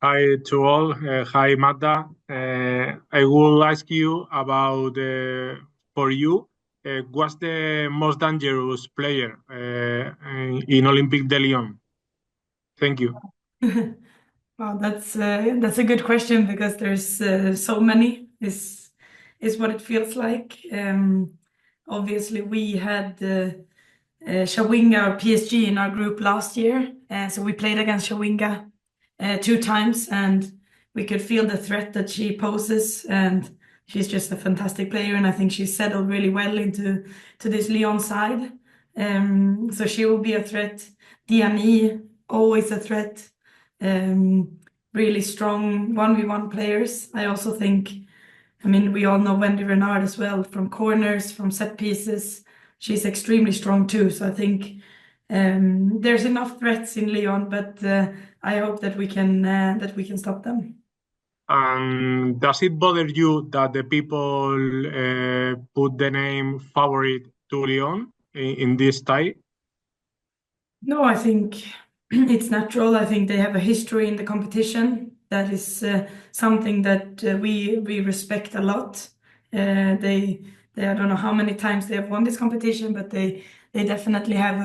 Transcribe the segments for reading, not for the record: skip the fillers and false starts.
Hi to all. Hi, Magda. I will ask you about, for you, what's the most dangerous player in Olympique de Lyon? Thank you. Well, that's a good question because there's so many is what it feels like. Obviously, we had Shawinga or PSG in our group last year, so we played against Shawinga 2 times, and we could feel the threat that she poses. And she's just a fantastic player, and I think she's settled really well into this Lyon side. So she will be a threat. Diani, always a threat. Really strong 1v1 players. I also think, I mean, we all know Wendy Renard as well from corners, from set pieces. She's extremely strong too. So I think there's enough threats in Lyon, but I hope that we can stop them. Does it bother you that the people put the name favorite to Lyon in this tie? No, I think it's natural. I think they have a history in the competition. That is something that we respect a lot. They I don't know how many times they have won this competition, but they definitely have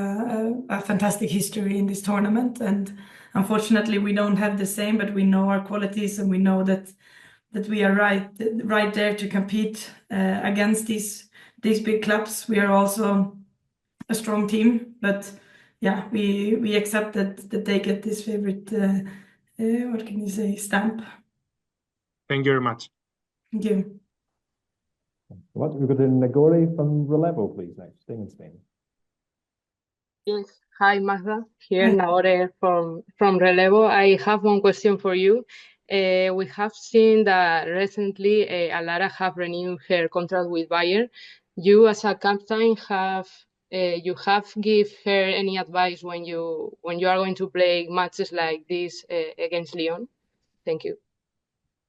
a fantastic history in this tournament. And unfortunately, we don't have the same, but we know our qualities and we know that we are right there to compete against these big clubs. We are also a strong team, but yeah, we accept that they get this favorite, what can you say, stamp. Thank you very much. Thank you. What? We've got Nagore from Relevo, please, next, staying in Spain. Yes. Hi, Magda. Here, Hi. Nagore from Relevo. I have one question for you. We have seen that recently Alara have renewed her contract with Bayern. You, as a captain, have give her any advice when you are going to play matches like this against Lyon? Thank you.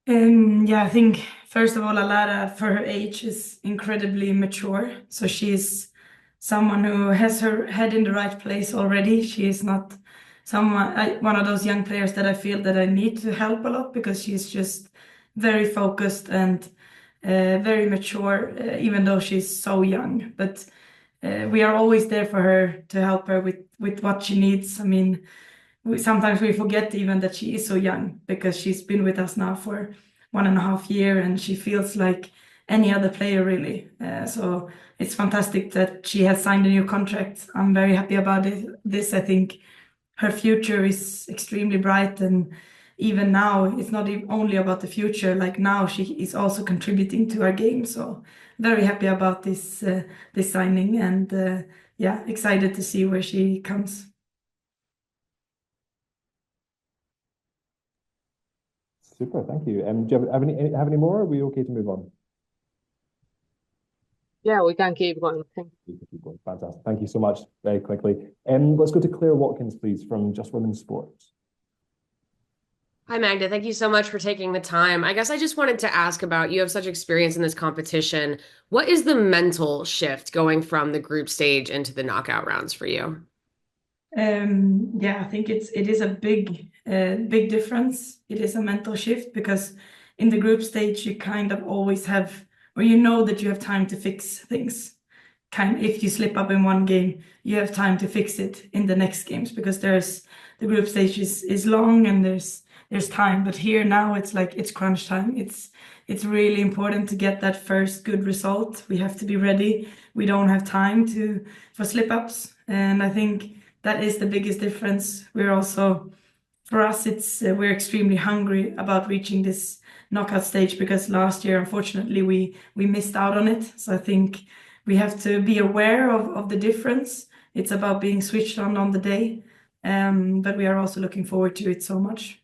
Yeah, I think first of all, Alara, for her age, is incredibly mature. So she's someone who has her head in the right place already. She is not one of those young players that I feel that I need to help a lot because she's just very focused and very mature, even though she's so young. But we are always there for her to help her with what she needs. I mean, sometimes we forget even that she is so young because she's been with us now for 1.5 years and she feels like any other player really. So it's fantastic that she has signed a new contract. I'm very happy about this. I think her future is extremely bright, and even now it's not only about the future. Like now she is also contributing to our game. So very happy about this signing, and yeah, excited to see where she comes. Super, thank you. Do you have any more? Or are we okay to move on? Yeah, we can keep going. Thank you. Keep going. Fantastic. Thank you so much. Very quickly. Let's go to Claire Watkins, please, from Just Women's Sports. Hi, Magda. Thank you so much for taking the time. I guess I just wanted to ask about, you have such experience in this competition. What is the mental shift going from the group stage into the knockout rounds for you? Yeah, I think it is a big difference. It is a mental shift because in the group stage you kind of always have, or you know that you have time to fix things. If you slip up in one game, you have time to fix it in the next games because the group stage is long and there's time. But here now it's like it's crunch time. It's really important to get that first good result. We have to be ready. We don't have time for slip ups, and I think that is the biggest difference. For us, we're extremely hungry about reaching this knockout stage because last year, unfortunately, we missed out on it. So I think we have to be aware of the difference. It's about being switched on the day, but we are also looking forward to it so much.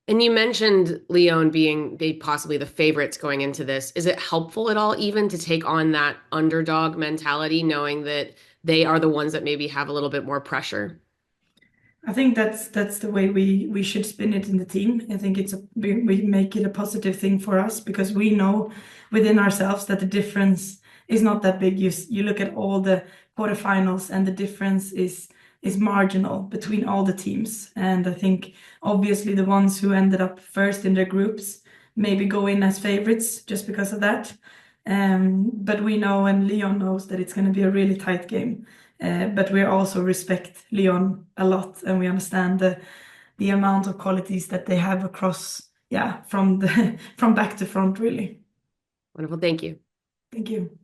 And you mentioned Lyon being possibly the favorites going into this. Is it helpful at all even to take on that underdog mentality, knowing that they are the ones that maybe have a little bit more pressure? I think that's the way we should spin it in the team. I think we make it a positive thing for us because we know within ourselves that the difference is not that big. You look at all the quarterfinals and the difference is is marginal between all the teams. And I think obviously the ones who ended up first in their groups maybe go in as favorites just because of that. But we know, and Lyon knows, that it's going to be a really tight game. But we also respect Lyon a lot, and we understand the amount of qualities that they have across, from back to front, really. Wonderful. Thank you. Thank you.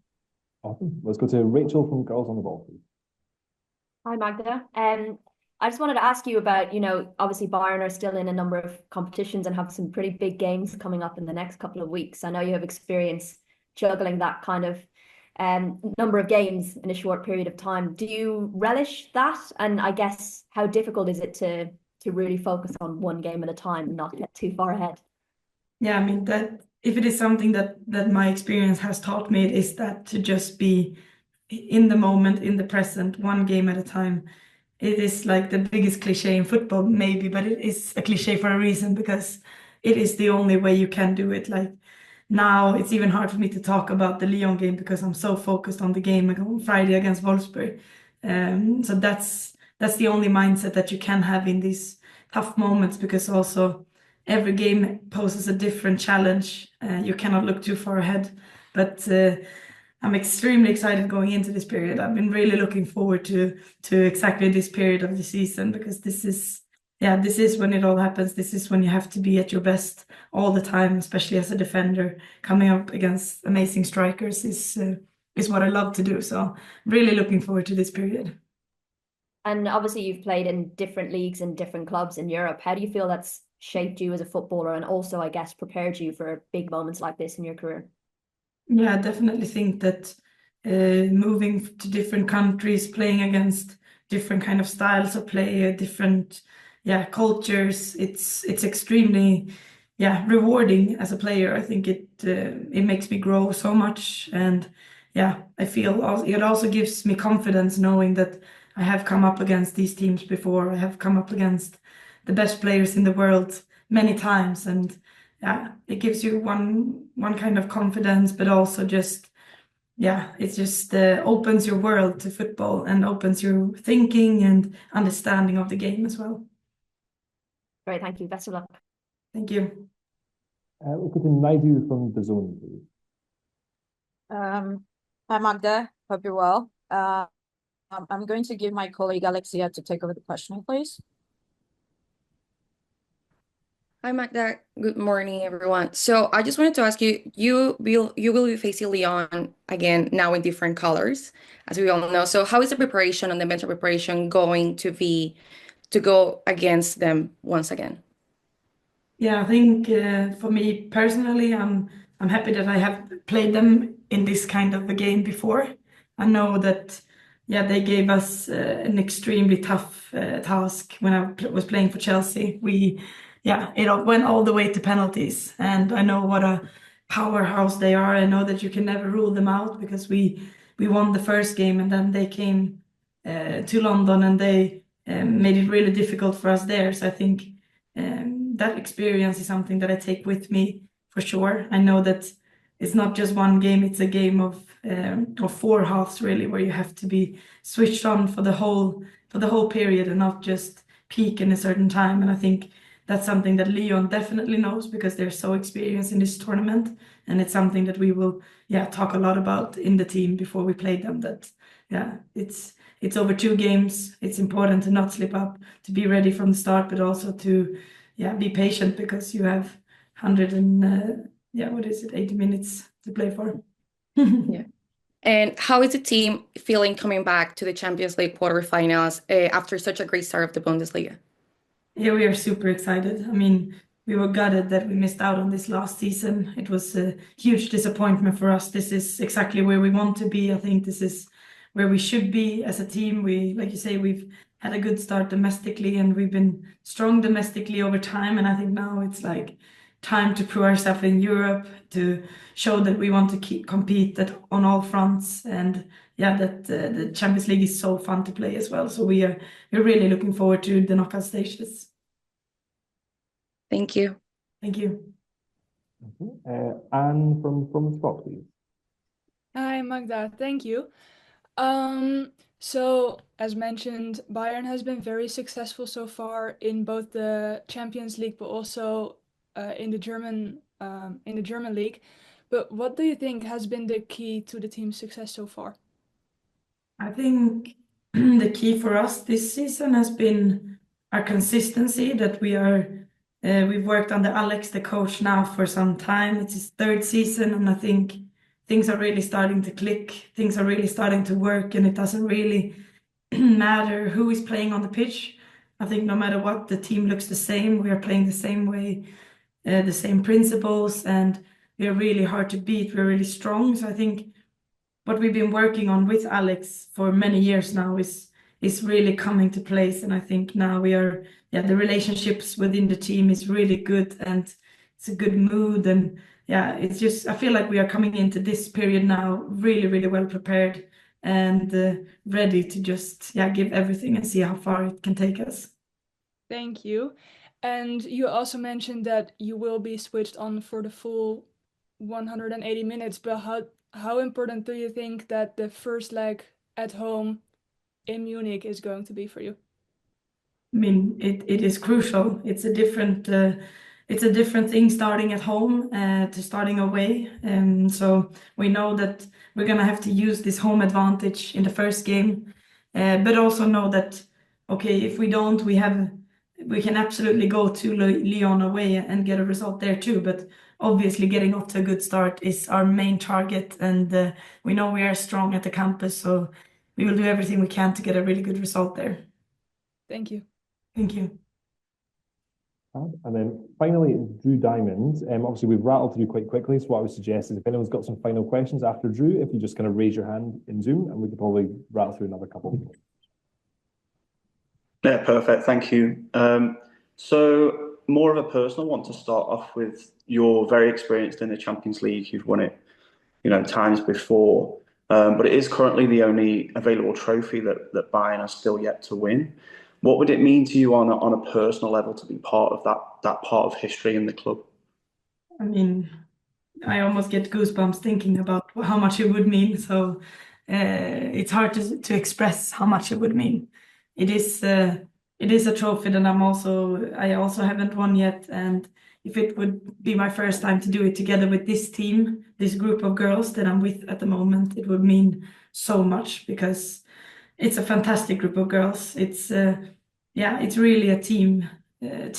Awesome. Let's go to Rachel from Girls on the Ball, please. Hi, Magda. I just wanted to ask you about, obviously Bayern are still in a number of competitions and have some pretty big games coming up in the next couple of weeks. I know you have experience juggling that kind of number of games in a short period of time. Do you relish that? And I guess how difficult is it to really focus on one game at a time and not get too far ahead? Yeah, I mean, that if it is something that my experience has taught me, it is that to just be in the moment, in the present, one game at a time. It is like the biggest cliche in football, maybe, but it is a cliche for a reason, because it is the only way you can do it. Like now, it's even hard for me to talk about the Lyon game because I'm so focused on the game on Friday against Wolfsburg. So that's the only mindset that you can have in these tough moments, because also every game poses a different challenge. You cannot look too far ahead, but I'm extremely excited going into this period. I've been really looking forward to exactly this period of the season, because this is when it all happens. This is when you have to be at your best all the time, especially as a defender. Coming up against amazing strikers is what I love to do. So really looking forward to this period. And obviously you've played in different leagues and different clubs in Europe. How do you feel that's shaped you as a footballer, and also, I guess, prepared you for big moments like this in your career? Yeah, I definitely think that moving to different countries, playing against different kind of styles of play, different cultures, it's extremely rewarding as a player. I think it makes me grow so much, and I feel it also gives me confidence knowing that I have come up against these teams before. I have come up against the best players in the world many times, and it gives you one kind of confidence, but also just it just opens your world to football and opens your thinking and understanding of the game as well. Great, thank you. Best of luck. Thank you. We'll go to Naidu from the Zone, please. Hi, Magda. Hope you're well. I'm going to give my colleague Alexia to take over the questioning, please. Hi, Magda. Good morning, everyone. So I just wanted to ask you, you will be facing Lyon again now in different colors, as we all know. So how is the preparation and the mental preparation going to be to go against them once again? Yeah, I think for me personally, I'm happy that I have played them in this kind of a game before. I know that they gave us an extremely tough task when I was playing for Chelsea. It went all the way to penalties, and I know what a powerhouse they are. I know that you can never rule them out, because we won the first game, and then they came to London, and they made it really difficult for us there. So I think that experience is something that I take with me for sure. I know that it's not just one game; it's a game of 4 halves, really, where you have to be switched on for the whole period and not just peak in a certain time. And I think that's something that Lyon definitely knows, because they're so experienced in this tournament, and it's something that we will talk a lot about in the team before we play them. That it's over 2 games. It's important to not slip up, to be ready from the start, but also to be patient, because you have 80 minutes to play for. Yeah. And how is the team feeling coming back to the Champions League quarterfinals after such a great start of the Bundesliga? Yeah, we are super excited. I mean, we were gutted that we missed out on this last season. It was a huge disappointment for us. This is exactly where we want to be. I think this is where we should be as a team. Like you say, we've had a good start domestically, and we've been strong domestically over time. And I think now it's like time to prove ourselves in Europe, to show that we want to compete on all fronts, and that the Champions League is so fun to play as well. So we're really looking forward to the knockout stages. Thank you. Thank you. Anne from Scott, please. Hi, Magda. Thank you. So, as mentioned, Bayern has been very successful so far in both the Champions League, but also in the German league. But what do you think has been the key to the team's success so far? I think the key for us this season has been our consistency, that we've worked under Alex, the coach, now for some time. It's his third season, and I think things are really starting to click. Things are really starting to work, and it doesn't really matter who is playing on the pitch. I think no matter what, the team looks the same. We are playing the same way, the same principles, and we are really hard to beat. We're really strong. So I think what we've been working on with Alex for many years now is really coming to place. And I think now the relationships within the team is really good, and it's a good mood. And yeah, it's just, I feel like we are coming into this period now really, really well prepared and ready to just give everything and see how far it can take us. Thank you. And you also mentioned that you will be switched on for the full 180 minutes, but how important do you think that the first leg at home in Munich is going to be for you? I mean, it is crucial. It's a different thing starting at home to starting away. So we know that we're gonna have to use this home advantage in the first game, but also know that okay, if we don't, we can absolutely go to Lyon away and get a result there too. But obviously, getting off to a good start is our main target, and we know we are strong at the campus, so we will do everything we can to get a really good result there. Thank you. Thank you. And then finally, Drew Diamond. Obviously, we've rattled through quite quickly, so what I would suggest is if anyone's got some final questions after Drew, if you just kind of raise your hand in Zoom, and we could probably rattle through another couple. Yeah, perfect. Thank you. So more of a personal one to start off with. You're very experienced in the Champions League. You've won it, times before. But it is currently the only available trophy that Bayern are still yet to win. What would it mean to you on a personal level to be part of that part of history in the club? I mean, I almost get goosebumps thinking about how much it would mean. So it's hard to express how much it would mean. It is a trophy that I also haven't won yet, and if it would be my first time to do it together with this team, this group of girls that I'm with at the moment, it would mean so much because it's a fantastic group of girls. It's really a team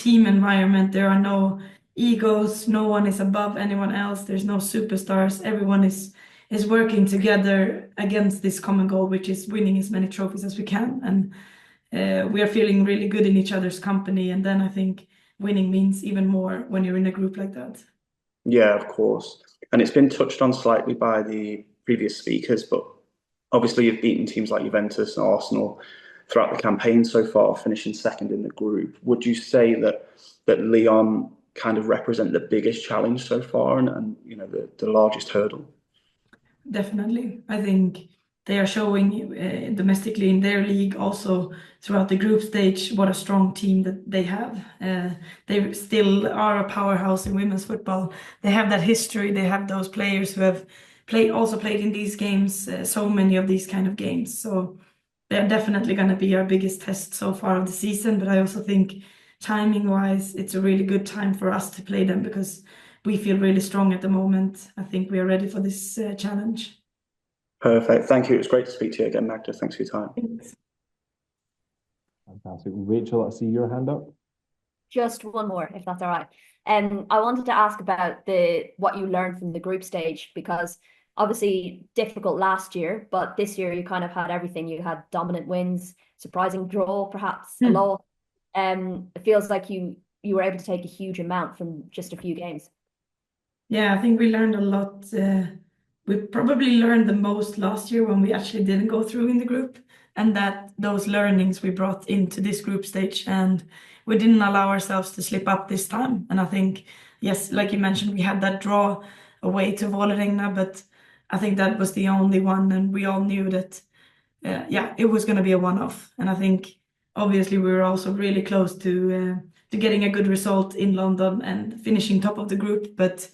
environment. There are no egos. No one is above anyone else. There's no superstars. Everyone is working together against this common goal, which is winning as many trophies as we can. And we are feeling really good in each other's company. And then I think winning means even more when you're in a group like that. Yeah, of course. And it's been touched on slightly by the previous speakers, but obviously you've beaten teams like Juventus and Arsenal throughout the campaign so far, finishing second in the group. Would you say that Lyon kind of represent the biggest challenge so far and the largest hurdle? Definitely. I think they are showing domestically in their league, also throughout the group stage, what a strong team that they have. They still are a powerhouse in women's football. They have that history. They have those players who have played in these games, so many of these kind of games. So they're definitely going to be our biggest test so far of the season. But I also think timing-wise, it's a really good time for us to play them because we feel really strong at the moment. I think we are ready for this challenge. Perfect. Thank you. It was great to speak to you again, Magda. Thanks for your time. Thanks. Fantastic. Rachel, I see your hand up. Just one more, if that's all right. I wanted to ask about what you learned from the group stage, because obviously difficult last year, but this year you kind of had everything. You had dominant wins, surprising draw, perhaps a lot. It feels like you were able to take a huge amount from just a few games. Yeah, I think we learned a lot. We probably learned the most last year when we actually didn't go through in the group, and that those learnings we brought into this group stage, and we didn't allow ourselves to slip up this time. And I think, yes, like you mentioned, we had that draw away to Vålerenga, but I think that was the only one, and we all knew that, it was going to be a one-off. And I think obviously we were also really close to getting a good result in London and finishing top of the group, but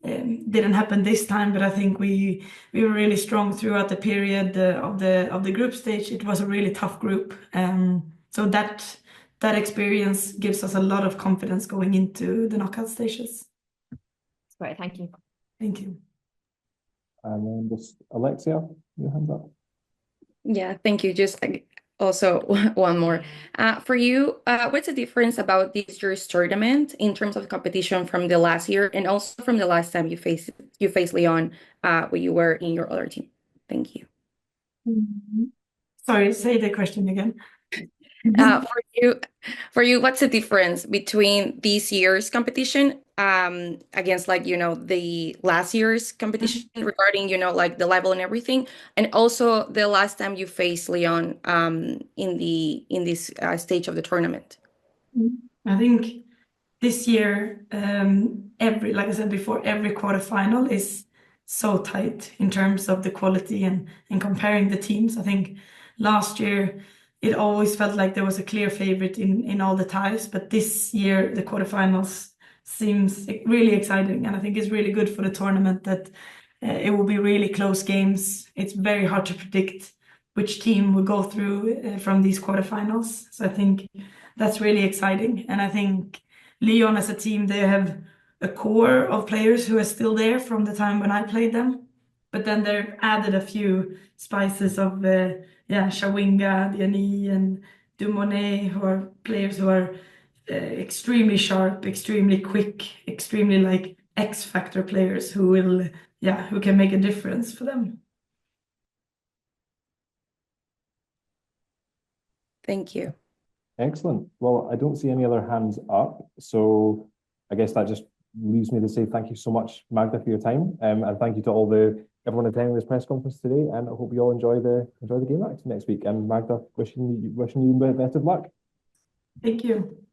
didn't happen this time, but I think we were really strong throughout the period of the group stage. It was a really tough group, so that experience gives us a lot of confidence going into the knockout stages. That's great. Thank you. Thank you. And then just Alexia, your hands up. Yeah, thank you. Just also one more. For you, what's the difference about this year's tournament in terms of competition from the last year and also from the last time you faced Leon when you were in your other team? Thank you. Sorry, say the question again. For you, what's the difference between this year's competition against the last year's competition regarding the level and everything, and also the last time you faced Leon in this stage of the tournament? I think this year, like I said before, every quarterfinal is so tight in terms of the quality and comparing the teams. I think last year it always felt like there was a clear favorite in all the ties, but this year the quarterfinals seems really exciting, and I think it's really good for the tournament that it will be really close games. It's very hard to predict which team will go through from these quarterfinals. So I think that's really exciting, and I think Leon as a team, they have a core of players who are still there from the time when I played them, but then they've added a few spices of Shawinga, Diani, and Dumonet, who are players who are extremely sharp, extremely quick, extremely like X factor players who can make a difference for them. Thank you. Excellent. Well, I don't see any other hands up, so I guess that just leaves me to say thank you so much, Magda, for your time, and thank you to everyone attending this press conference today. And I hope you all enjoy the game next week. And Magda, wishing you the best of luck. Thank you.